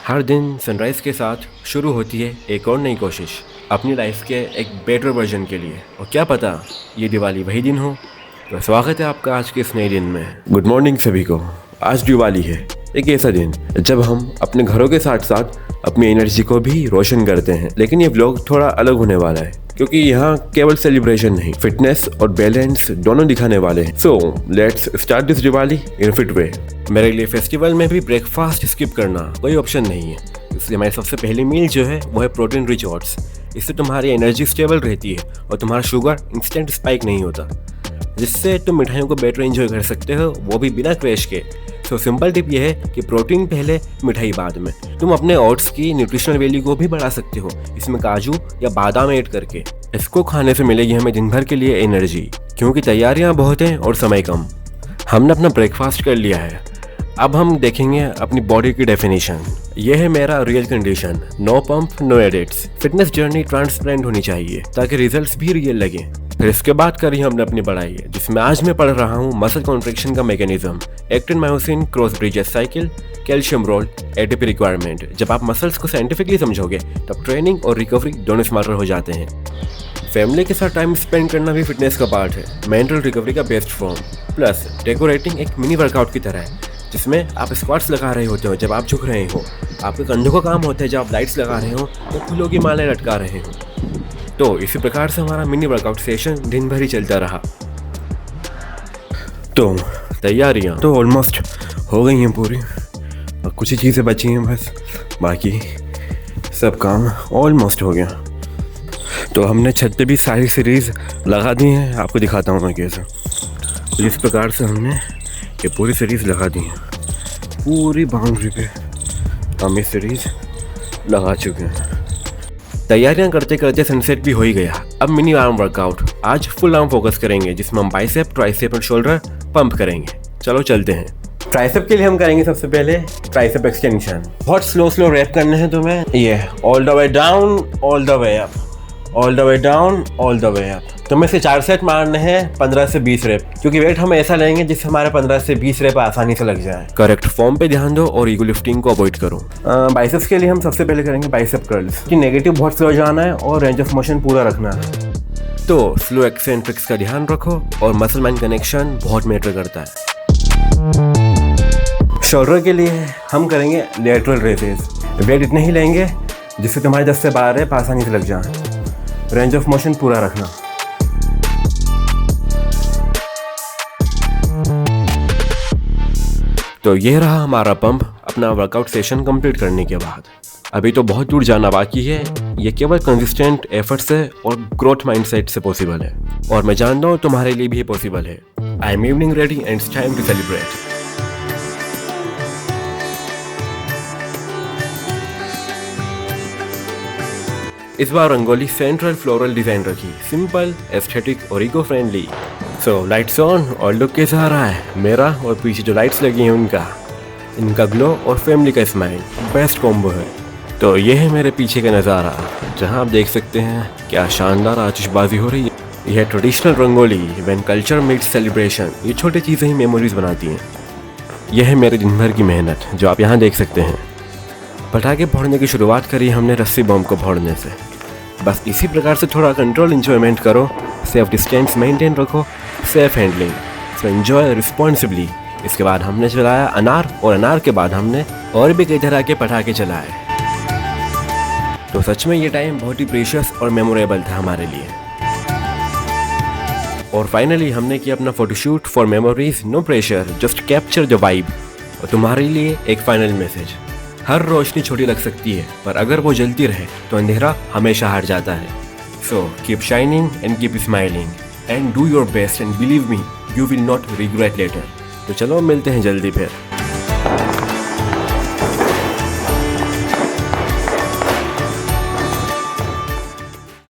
हर दिन सनराइज़ के साथ शुरू होती है एक और नई कोशिश अपनी लाइफ के एक बेटर वर्जन के लिए। और क्या पता ये दिवाली वही दिन हो। तो स्वागत है आपका आज के इस नए दिन में। गुड मॉर्निंग सभी को। आज दिवाली है, एक ऐसा दिन जब हम अपने घरों के साथ साथ अपनी एनर्जी को भी रोशन करते हैं। लेकिन ये व्लॉग थोड़ा अलग होने वाला है क्योंकि यहाँ केवल सेलिब्रेशन नहीं, फिटनेस और बैलेंस दोनों दिखाने वाले हैं। So let's start this Diwali in fit way. मेरे लिए फेस्टिवल में भी ब्रेकफास्ट स्किप करना कोई ऑप्शन नहीं है, इसलिए हमारी सबसे पहली मील जो है वो है प्रोटीन रिच ओट्स। इससे तुम्हारी एनर्जी स्टेबल रहती है और तुम्हारा शुगर इंस्टेंट स्पाइक नहीं होता, जिससे तुम मिठाइयों को बेटर एंजॉय कर सकते हो, वो भी बिना क्रैश के। तो सिंपल टिप यह है कि प्रोटीन पहले, मिठाई बाद में। तुम अपने ओट्स की न्यूट्रिशनल वैल्यू को भी बढ़ा सकते हो इसमें काजू या बादाम ऐड करके। इसको खाने से मिलेगी हमें दिन भर के लिए एनर्जी, क्योंकि तैयारियां बहुत हैं और समय कम। हमने अपना ब्रेकफास्ट कर लिया है, अब हम देखेंगे अपनी बॉडी की डेफिनेशन। यह है मेरा real condition, no pump no edits. Fitness journey transparent होनी चाहिए ताकि रिजल्ट्स भी रियल लगे। फिर इसके बाद करी हमने अपनी पढ़ाई, जिसमें आज मैं पढ़ रहा हूँ मसल कॉन्ट्रैक्शन का mechanism, actin myosin cross bridges cycle, calcium role, ATP requirement. जब आप मसल्स को साइंटिफिकली समझोगे तब ट्रेनिंग और रिकवरी दोनों स्मार्टर हो जाते हैं। फैमिली के साथ टाइम स्पेंड करना भी फिटनेस का पार्ट है, मेंटल रिकवरी का बेस्ट फॉर्म। प्लस डेकोरेटिंग एक मिनी वर्कआउट की तरह है, जिसमें आप स्क्वाट्स लगा रहे होते हो जब आप झुक रहे हो, आपके कंधों का काम होता है जब आप लाइट्स लगा रहे हो तो फूलों की मालाएं लटका रहे हो। तो इसी प्रकार से हमारा मिनी वर्कआउट सेशन दिन भर ही चलता रहा। तो तैयारियां तो ऑलमोस्ट हो गई हैं पूरी, और कुछ ही चीज़ें बची हैं बस, बाकी सब काम ऑलमोस्ट हो गया। तो हमने छत पे भी सारी सीरीज़ लगा दी हैं, आपको दिखाता हूँ मैं कैसे। तो इस प्रकार से हमने ये पूरी सीरीज़ लगा दी है, पूरी बाउंड्री पे हम ये सीरीज़ लगा चुके हैं। तैयारियां करते करते सनसेट भी हो ही गया। अब मिनी आर्म वर्कआउट, आज फुल आर्म फोकस करेंगे, जिसमें हम बाइसेप, ट्राइसेप और शोल्डर पंप करेंगे। चलो चलते हैं। ट्राइसेप के लिए हम करेंगे सबसे पहले ट्राइसेप एक्सटेंशन। बहुत स्लो रैप करने हैं तुम्हें। ये all the way down, all the way up, all the way down, all the way up. तुम्हें से 4 सेट मारने हैं 15 से 20 रेप, क्योंकि वेट हम ऐसा लेंगे जिससे हमारे 15 से 20 रेप आसानी से लग जाए। करेक्ट फॉर्म पे ध्यान दो और ईगो लिफ्टिंग को अवॉइड करो। बाइसेप्स के लिए हम सबसे पहले करेंगे बाइसेप कर्ल्स, कि नेगेटिव बहुत स्लो जाना है और रेंज ऑफ मोशन पूरा रखना है। तो स्लो एक्सेंट्रिक्स का ध्यान रखो और मसल माइंड कनेक्शन बहुत मैटर करता है। शोल्डर के लिए हम करेंगे लेटरल रेजेस। वेट इतने ही लेंगे जिससे तुम्हारे 10 से 12 रेप आसानी से लग जाए। रेंज ऑफ मोशन पूरा रखना। तो ये रहा हमारा पंप अपना वर्कआउट सेशन कंप्लीट करने के बाद। अभी तो बहुत दूर जाना बाकी है, ये केवल कंसिस्टेंट एफर्ट से और ग्रोथ माइंडसेट से पॉसिबल है, और मैं जानता हूँ तुम्हारे लिए भी ये पॉसिबल है। I am evening ready and it's time to celebrate. इस बार रंगोली सेंट्रल फ्लोरल डिजाइन रखी, सिंपल, एस्थेटिक और eco friendly. So lights on और लुक कैसा आ रहा है मेरा, और पीछे जो लाइट्स लगी हैं इनका ग्लो और फैमिली का स्माइल बेस्ट कॉम्बो है। तो ये है मेरे पीछे का नज़ारा, जहाँ आप देख सकते हैं क्या शानदार आतिशबाजी हो रही है। यह traditional rangoli when culture meets celebration. ये छोटी चीज़ें ही मेमोरीज बनाती हैं। यह है मेरे दिन भर की मेहनत जो आप यहाँ देख सकते हैं। पटाखे फोड़ने की शुरुआत करी हमने रस्सी बम को फोड़ने से। बस इसी प्रकार से थोड़ा कंट्रोल इंजॉयमेंट करो, सेफ डिस्टेंस मेंटेन रखो, safe handling, so enjoy responsibly. इसके बाद हमने चलाया अनार, और अनार के बाद हमने और भी कई तरह के पटाखे चलाए। तो सच में ये टाइम बहुत ही प्रीशियस और मेमोरेबल था हमारे लिए। और फाइनली हमने किया अपना photoshoot for memories, no pressure, just capture the vibe. और तुम्हारे लिए एक फाइनल मैसेज, हर रोशनी छोटी लग सकती है, पर अगर वो जलती रहे तो अंधेरा हमेशा हार जाता है। So keep shining and keep smiling and do your best and believe me, you will not regret later. तो चलो मिलते हैं जल्दी फिर।